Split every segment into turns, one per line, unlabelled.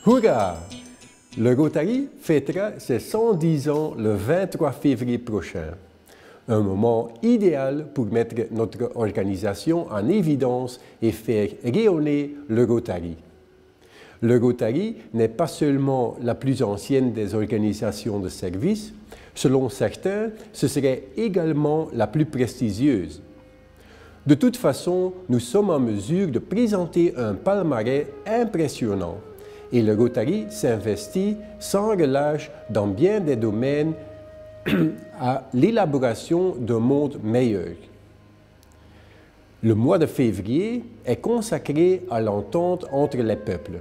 Hurrah! Le Rotary fêtera ses 110 ans le 23 février prochain. Un moment idéal pour mettre notre organisation en évidence et faire rayonner le Rotary. Le Rotary n'est pas seulement la plus ancienne des organisations de service, selon certains, ce serait également la plus prestigieuse. De toute façon, nous sommes en mesure de présenter un palmarès impressionnant et le Rotary s'investit sans relâche dans bien des domaines à l'élaboration d'un monde meilleur. Le mois de février est consacré à l'entente entre les peuples.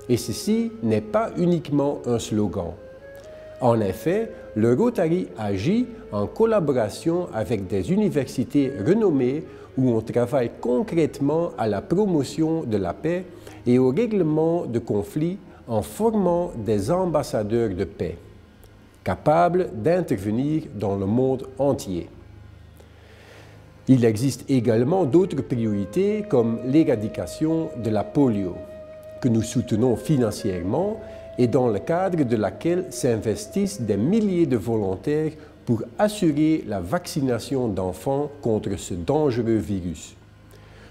Et ceci n'est pas uniquement un slogan. En effet, le Rotary agit en collaboration avec des universités renommées où on travaille concrètement à la promotion de la paix et au règlement de conflits en formant des ambassadeurs de paix, capables d'intervenir dans le monde entier. Il existe également d'autres priorités comme l'éradication de la polio, que nous soutenons financièrement et dans le cadre de laquelle s'investissent des milliers de volontaires pour assurer la vaccination d'enfants contre ce dangereux virus.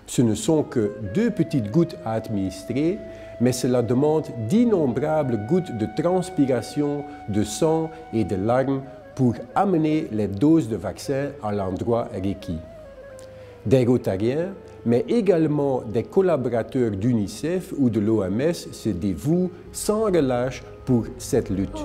Ce ne sont que 2 petites gouttes à administrer, mais cela demande d'innombrables gouttes de transpiration, de sang et de larmes pour amener les doses de vaccins à l'endroit requis. Des Rotariens, mais également des collaborateurs d'UNICEF ou de l'OMS se dévouent sans relâche pour cette lutte.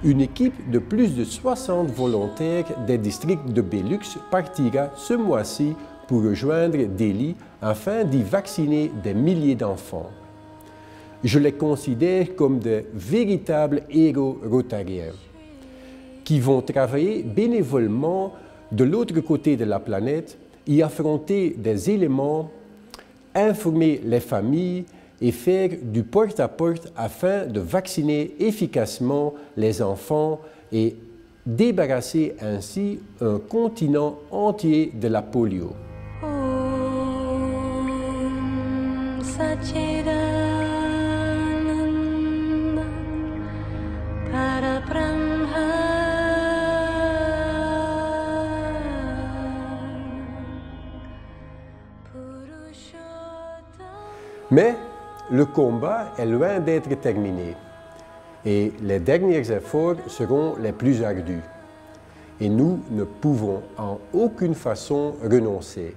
Une équipe de plus de 60 volontaires des districts de Belux partira ce mois-ci pour rejoindre Delhi afin d'y vacciner des milliers d'enfants. Je les considère comme de véritables héros rotariens qui vont travailler bénévolement de l'autre côté de la planète, y affronter des éléments, informer les familles et faire du porte-à-porte afin de vacciner efficacement les enfants et débarrasser ainsi un continent entier de la polio. Mais le combat est loin d'être terminé et les derniers efforts seront les plus ardus. Et nous ne pouvons en aucune façon renoncer.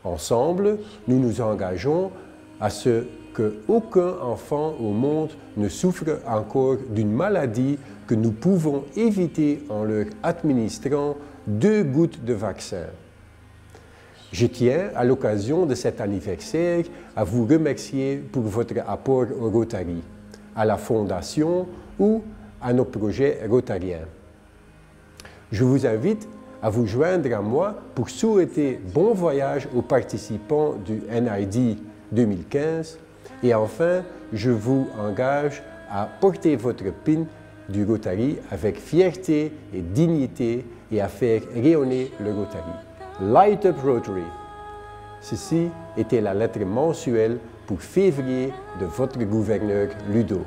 Ensemble, nous nous engageons à ce qu'aucun enfant au monde ne souffre encore d'une maladie que nous pouvons éviter en leur administrant 2 gouttes de vaccin. Je tiens, à l'occasion de cet anniversaire, à vous remercier pour votre apport au Rotary, à la Fondation ou à nos projets rotariens. Je vous invite à vous joindre à moi pour souhaiter bon voyage aux participants du NID 2015 et enfin, je vous engage à porter votre pin du Rotary avec fierté et dignité et à faire rayonner le Rotary. Light Up Rotary. Ceci était la lettre mensuelle pour février de votre gouverneur Ludo.